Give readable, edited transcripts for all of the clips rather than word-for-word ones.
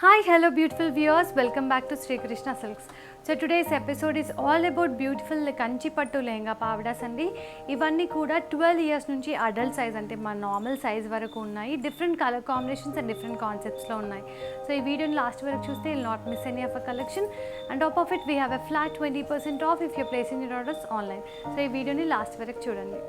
Hi, hello beautiful viewers, welcome back to Sri Krishna Silks. So today's episode is all about beautiful kanchi pattu lehenga pavadas andi. Ivanni kuda 12 years nunchi adult size ante ma normal size varaku unnayi. Different color combinations and different concepts lo unnayi. So ee video ni last varaku chuste you'll not miss any of a collection. And top of it we have a flat 20% off if you're placing your orders online. So ee video ni last varaku chudandi.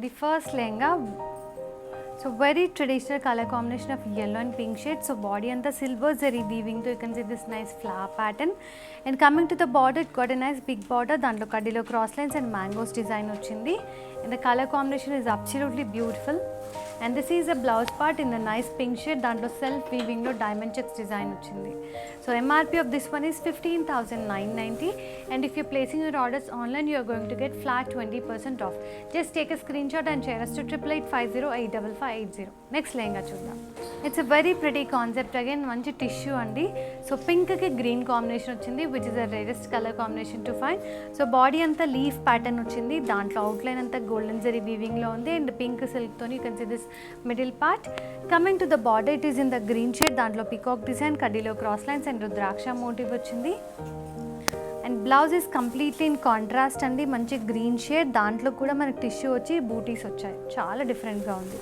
The first lehenga, so very traditional color combination of yellow and pink shade. So body and the silver zari weaving, so you can see this nice flower pattern. And coming to the border, it got a nice big border, dantlo kadilo cross lines and mangoes design ochindi. And the color combination is absolutely beautiful. And this is a blouse part in the nice pink shade, dantlo self weaving lo diamond checks design ochindi. So MRP of this one is 15,990, and if you're placing your orders online, you are going to get flat 20% off. Just take a screenshot and share us to 8850855580. Next lehenga chuddam. It's a very pretty concept again, manchi tissue andi. So pink ki green combination ochindi, which is the rarest color combination to find. So body anta leaf pattern ochindi, dantlo outline anta golden zari weaving lo undi, and pink silk toni you can see this middle part. Coming to the border, it is in the green shade, dantlo peacock design, kadilo cross lines and rudraksha motif ochindi. And blouse is completely in contrast andi, manchi green shade, dantlo kuda manaku tissue vachi booties vachayi, chaala different ga undi.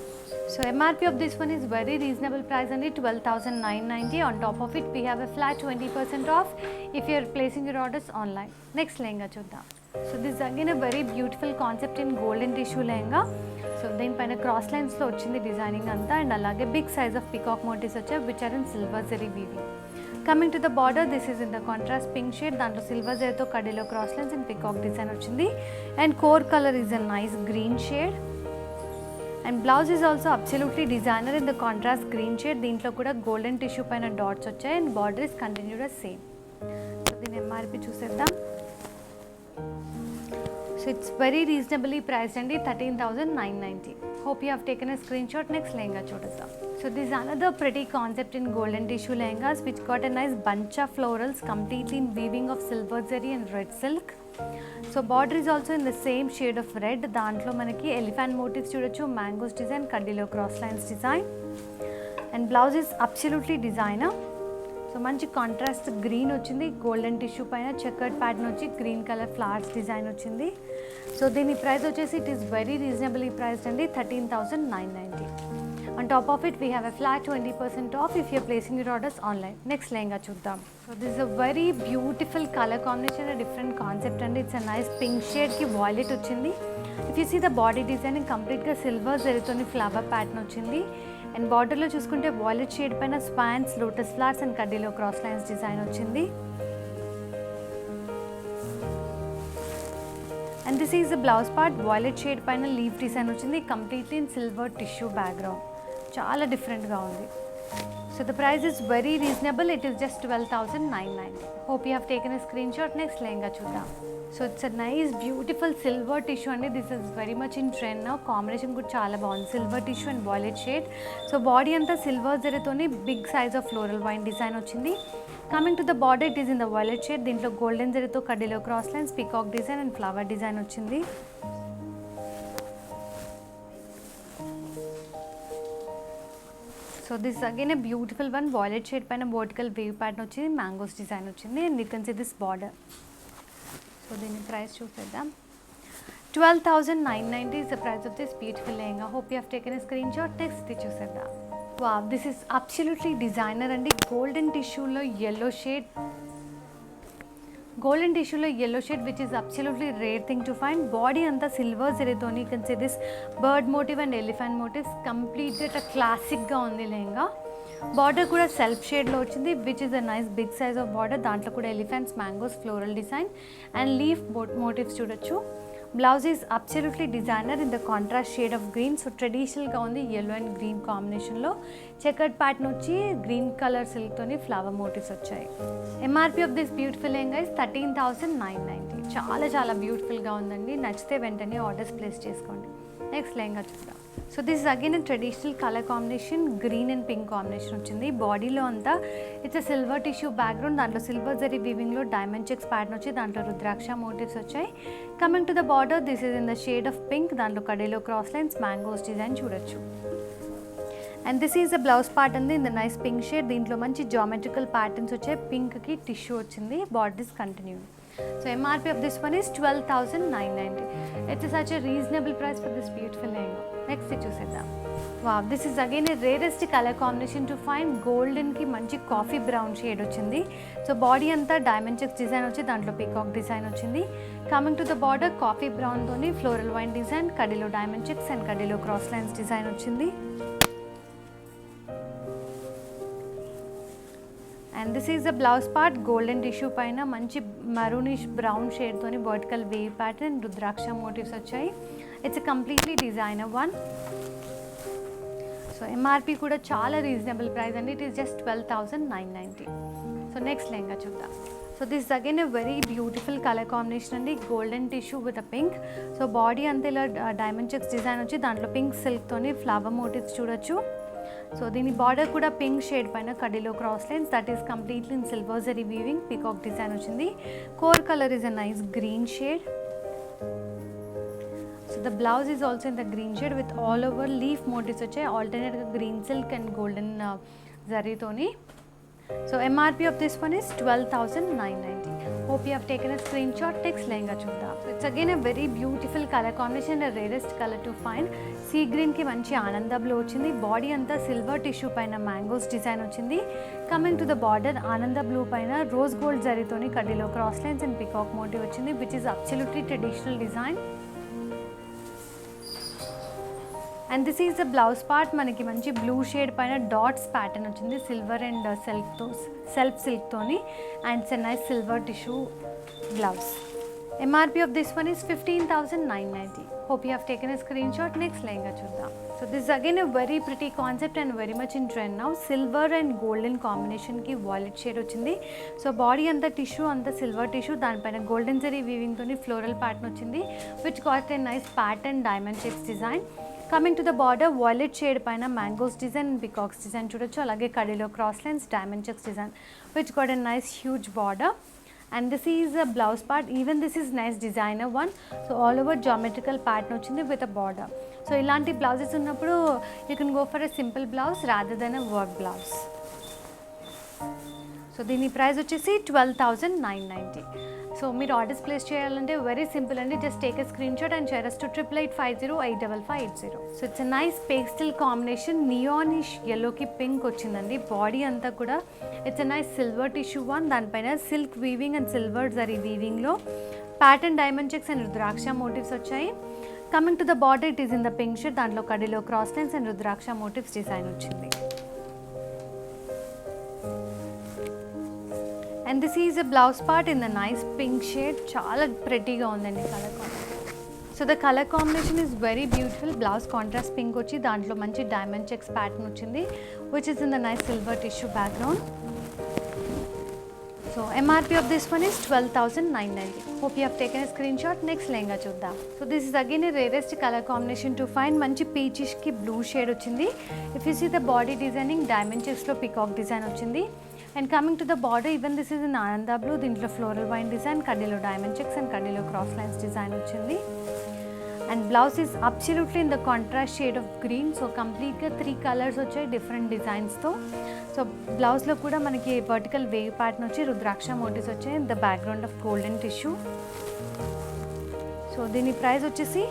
So MRP of this one is very reasonable price andi, 12,990. On top of it we have a flat 20% off if you are placing your orders online. Next lehenga chuddam. So this is again a very beautiful concept in golden tissue lehenga. So then paina cross lines lo ochindi designing anta, and alage big size of peacock motifs vachayi which are in silver zari weaving. Coming to the border, this is in the contrast pink shade, dantlo silver zari tho kadilo cross lines and peacock design ochindi, and core color is a nice green shade. And blouse is also absolutely designer in the contrast green shade, deentlo kuda golden tissue paina dots vachayi, and border is continued as same. So din MRP chuseddam. So it's very reasonably priced andi, 13,990. Hope you have taken a screenshot. Next lehenga chuddam. So this is another pretty concept in golden tissue lehengas which got a nice bunch of florals completely in weaving of silver zari and red silk. So border is also in the same shade of red, dantlo manaki elephant motifs chudochu, mangoes design, kadilo cross lines design. And blouse is absolutely designer. So manchi contrast green ochindi, golden tissue paina checkered pattern vachi green color flowers design ochindi. So dini price vachesi it is very reasonably priced andi, 13,990. On top of it we have a flat 20% off if you're placing your orders online. Next lehenga chuddam. So this is a very beautiful color combination, a different concept, and it's a nice pink shade ki violet ochindi. If you see the body design complete ga silver zari toni flower pattern ochindi, and border lo chuskunte violet shade paina swans, lotus flowers and kadilo cross lines design ochindi. And this is the blouse part, violet shade paina leaf design ochindi, completely in silver tissue background. Chaala different ga undi. So the price is very reasonable, it is just 12,990. Hope you have taken a screenshot. Next lehenga chuddam. So it's a nice beautiful silver tissue andi, this is very much in trend now. Combination kuda chaala bagundi, silver tissue and violet shade. So body anta silver zari toni big size of floral vine design ochindi. Coming to the border, it is in the violet shade, deentlo golden zari tho kadilo cross lines, peacock design and flower design ochindi. So this is again a beautiful one, violet shade paina vertical wave pattern ochindi, mangoes design ochindi, and you can see this border. So then the price chuseddam. 12,990 is the price of this beautiful lehenga. Hope you have taken a screenshot. Next chuseddam. Wow, this is absolutely designer andi, golden tissue lo yellow shade. Golden tissue lo yellow shade, which is absolutely rare thing to find. Body anta silver zari toni you can see this bird motif and elephant motifs, complete a classic ga undi lehenga. Border kuda self shade lo ochindi, which is a nice big size of border, dantlo kuda elephants, mangoes, floral design and leaf motifs chudochu. Blouse is absolutely designer in the contrast shade of green. So ట్రెడిషనల్గా ఉంది yellow and green కాంబినేషన్లో. Chequered pattern వచ్చి green colour సిల్క్తోని flower motifs వచ్చాయి. MRP of this beautiful lehenga is 13,990. చాలా చాలా బ్యూటిఫుల్గా ఉందండి. నచ్చితే వెంటనే ఆర్డర్స్ ప్లేస్ చేసుకోండి. నెక్స్ట్ లెహంగా చూద్దాం. So this is again traditional colour combination, green and pink combination వచ్చింది. బాడీలో అంతా ఇట్స్ సిల్వర్ టిష్యూ బ్యాక్గ్రౌండ్, దాంట్లో silver zari వీవింగ్లో diamond checks pattern వచ్చి దాంట్లో రుద్రాక్ష మోటివ్స్ వచ్చాయి. Coming to the border, this is in the shade of pink, దాంట్లో కడీలో cross lines mangoes design చూడొచ్చు. And this is the blouse part అంది in the nice pink shade. దీంట్లో మంచి geometrical patterns వచ్చాయి. పింక్కి టిష్యూ వచ్చింది. Border is continue. So MRP of this one is 12,990. It's such a reasonable price for this beautiful lehenga. Next చూసేద్దాం. Wow, this is again a rarest color combination to find. Golden ki manchi coffee brown shade వచ్చింది. So body అంతా diamond checks design వచ్చి దాంట్లో peacock design వచ్చింది. Coming to the border, coffee brown తోని floral vine design, కడిలో diamond checks and కడిలో cross lines design వచ్చింది. And this is the blouse part. Golden tissue పైన మంచి మరూనిష్ బ్రౌన్ షేడ్తోని vertical wave pattern, rudraksha motifs వచ్చాయి. It's completely designer one. So MRP కూడా చాలా రీజనబుల్ ప్రైస్ అండి. It is just 12,990. So next lehenga చూద్దాం. So this again a very beautiful colour combination అండి. Golden tissue with a pink. So body అంతా ఇలా diamond checks design వచ్చి దాంట్లో pink సిల్క్తోని ఫ్లవర్ మోటివ్స్ చూడొచ్చు. సో దీని బార్డర్ కూడా పింక్ షేడ్ పైన కడిలో cross lines, that is completely in silver zari weaving, peacock design వచ్చింది. Core colour is a nice green shade. So the blouse is also in the green shade with all over leaf motifs వచ్చాయి. ఆల్టర్నేట్గా green silk and golden జరీతోని. So MRP of this one is 12,990. Hope you have taken a screenshot. Next lehenga చూద్దాం. It's again a very beautiful color combination, the rarest color to find. Sea green కి మంచి ఆనంద blue వచ్చింది. Body అంతా silver tissue పైన mangoes design వచ్చింది. Coming to the border, Ananda blue పైన rose gold జరీతోని కడ్డీలో cross lines and peacock motif వచ్చింది, which is absolutely traditional design. And this is the blouse part. మనకి మంచి బ్లూ షేడ్ పైన డాట్స్ ప్యాటర్న్ వచ్చింది సిల్వర్ అండ్ సెల్ఫ్ సిల్క్తోని. And it's a nice silver tissue blouse. MRP of this one is 15,990. Hope you have taken a screenshot. Next lehenga చూద్దాం. So this again a very pretty concept and very much in trend now. Silver and golden కాంబినేషన్కి violet shade వచ్చింది. So body అంతా tissue, అంతా silver tissue, దానిపైన golden zari వీవింగ్తోని floral pattern వచ్చింది, which got a nice pattern diamond checks design. Coming to the border, violet shade పైన mangoes design and peacocks design చూడొచ్చు. అలాగే కడీలో cross lines, diamond checks design, which got a nice huge border. And this is a blouse part. Even this is nice designer one. So all over geometrical pattern వచ్చింది with a border. So ఇలాంటి blouses ఉన్నప్పుడు you can go for a simple blouse rather than a work blouse. So దీని price వచ్చేసి 12,990. So మీరు orders place చేయాలంటే very simple అండి. Just take a screenshot and share us to 8850855580. So it's a nice pastel combination. Neonish ఎల్లోకి pink వచ్చిందండి. Body అంతా కూడా it's a nice silver tissue one, దానిపైన silk weaving and silver zari వీవింగ్లో pattern diamond checks and rudraksha motifs వచ్చాయి. Coming to the border, it is in the pink shade, దాంట్లో కడీలో cross lines and rudraksha motifs design వచ్చింది. And this is a blouse part in the nice pink shade. చాలా ప్రెటీగా ఉందండి colour combination. So the colour combination is very beautiful. Blouse contrast pink వచ్చి దాంట్లో మంచి diamond checks pattern వచ్చింది, which is in the nice silver tissue background. So MRP of this one is 12,990. Hope you have taken a screenshot. Next lehenga చూద్దాం. So this is again a rarest colour combination to find. మంచి పీచిష్కి blue shade వచ్చింది. If you see the body designing, diamond చెక్స్లో peacock design వచ్చింది. And coming to the border, even this is in Ananda blue, దీంట్లో floral wine design, కడ్డీలో diamond checks and కడ్డీలో cross lines design వచ్చింది. And blouse is absolutely in the contrast shade of green. So కంప్లీట్గా 3 colours వచ్చాయి different డిజైన్స్తో. So బ్లౌజ్లో కూడా మనకి vertical wave pattern వచ్చి రుద్రాక్ష మోటివ్స్ వచ్చాయి the background of golden tissue. So దీని ప్రైస్ వచ్చేసి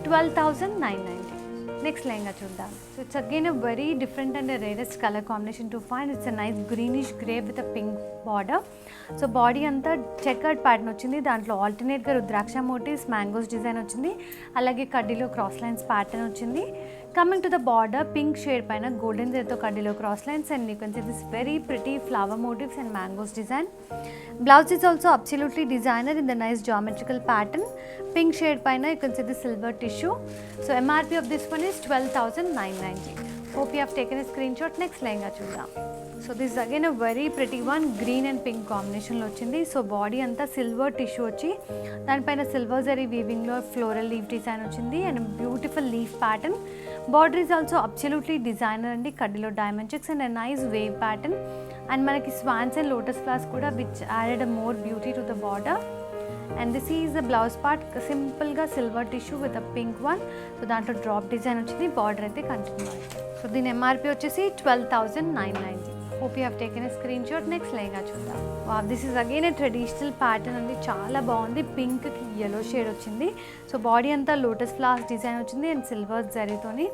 12,990. నెక్స్ట్ లెహంగా చూద్దాం. So it's again a very different and rarest colour combination to find. It's a nice greenish grey with a pink border. So body అంతా chequered pattern వచ్చింది, దాంట్లో ఆల్టర్నేట్గా రుద్రాక్ష motifs, mangoes design వచ్చింది, అలాగే కడ్డీలో cross lines pattern వచ్చింది. Coming to the border, pink shade paina golden zerito kadilo cross lines, and you can see this very pretty flower motifs and mangoes design. Blouse is also absolutely designer in the nice geometrical pattern. Pink shade paina you can see the silver tissue. So MRP of this one is 12,990. Hope you have taken a screenshot. Next lehenga chudam. So this is again a very pretty one, green and pink combination lo ochindi. So body anta silver tissue vachi dan paina silver zari weaving lo floral leaf design ochindi and a beautiful leaf pattern. Border is also absolutely designer andi, kaddilo diamond checks and a nice wave pattern, and manaki swans and lotus flowers kuda which added a more beauty to the border. And this is the blouse part, simple ga silver tissue with a pink one. So dantlo drop design ochindi, border aithe continue ayyindi. So din MRP వచ్చేసి 12,990. Hope you have taken a screenshot. Next lehenga చూద్దాం. Wow, this is again a traditional pattern అండి, చాలా బాగుంది. Pink కి yellow shade వచ్చింది. So body అంతా lotus flowers design వచ్చింది and silver జరీతోని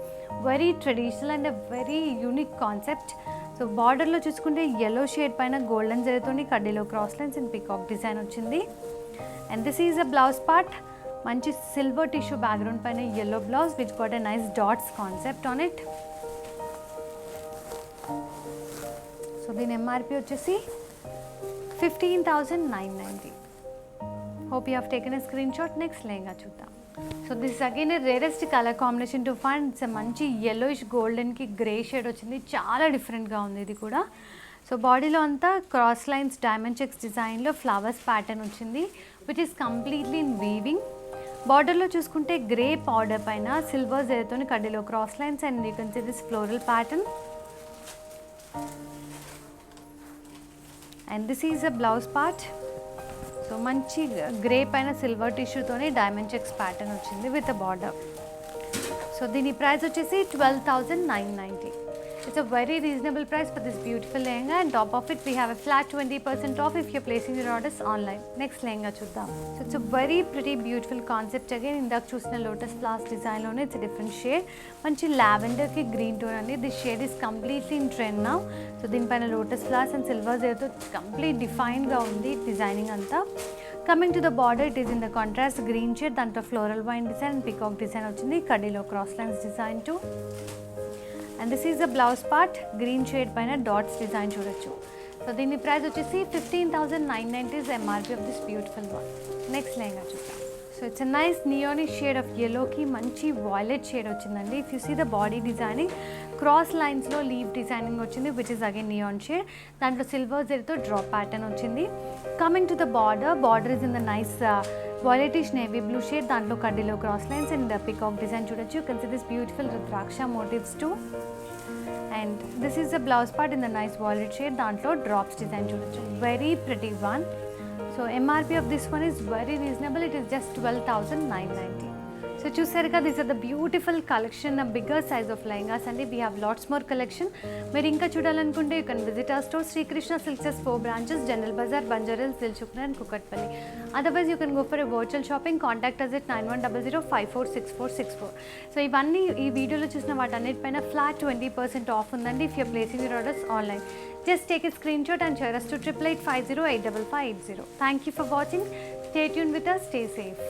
very traditional and very unique concept. So బార్డర్లో చూసుకుంటే yellow షేడ్ పైన గోల్డెన్ జరీతోని కడ్డీలో cross lines and peacock design వచ్చింది. And this is a blouse part, మంచి సిల్వర్ టిష్యూ బ్యాక్గ్రౌండ్ పైన yellow blouse which got a nice dots concept on it. So దీని MRP వచ్చేసి 15,990. Hope you have taken a screenshot. Next lehenga చూద్దాం. So this again rarest colour combination to find. It's మంచి yellowish గోల్డెన్కి grey shade వచ్చింది, చాలా డిఫరెంట్గా ఉంది ఇది కూడా. సో బాడీలో అంతా క్రాస్ లైన్స్ డైమండ్ చెక్స్ డిజైన్లో ఫ్లవర్స్ ప్యాటర్న్ వచ్చింది which is completely in weaving. బార్డర్లో చూసుకుంటే గ్రే పౌడర్ పైన సిల్వర్ జరీతో కడ్డీలో cross lines and you can see this floral pattern. And this is a blouse part. So మంచి గ్రే పైన silver టిష్యూతోనే డైమండ్ చెక్స్ ప్యాటర్న్ వచ్చింది విత్ అ బార్డర్. సో దీని ప్రైస్ వచ్చేసి 12,990. It's a very reasonable price for this beautiful lehenga, and top of it we have a flat 20% off if you're placing your orders online. Next lehenga chuddam. So it's a very pretty beautiful concept again. Indak chusina lotus flowers design lone it's a different shade. Manchi lavender ki green tone andi. This shade is completely in trend now. So din paina lotus flowers and silver zerito complete defined ga undi designing anta. Coming to the border, it is in the contrast green shade, dantlo floral vine design and peacock design ochindi, kaddilo cross lines design too. And this is the blouse part, green shade paina dots design చూడొచ్చు. So దీని price వచ్చేసి 15,990 is MRP of this beautiful one. Next lehenga చూద్దాం. So it's a nice neonish shade of yellowకి మంచి violet shade వచ్చిందండి. If you see the body designing cross లైన్స్లో leaf designing వచ్చింది which is again neon shade. దాంట్లో silver జరీతో drop pattern వచ్చింది. Coming to the border is in the nice violetish navy blue shade, దాంట్లో కడ్డీలో cross lines and peacock design చూడొచ్చు. You can see this beautiful rudraksha motifs too. And this is the blouse part in the nice violet shade, dantlo drops design చూడొచ్చు. Very pretty one. So MRP of this one is very reasonable. It is just 12,990. So చూసారుగా, these are the beautiful collection, a bigger size of lehengas and we have lots more collection. మీరు ఇంకా చూడాలనుకుంటే you can visit our store Sri Krishna Silks 4 branches, General Bazaar, Banjaral, Dilchukna and Kukatpalli. Otherwise you can go for a virtual shopping. Contact us at 9100546464. So ఇవన్నీ ఈ వీడియోలో చూసిన వాటన్నిటిపైన flat 20% of ఉందండి if you're placing your orders online. Just take a screenshot and share us to 8850 85580. Thank you for watching. Stay tuned with us. Stay safe.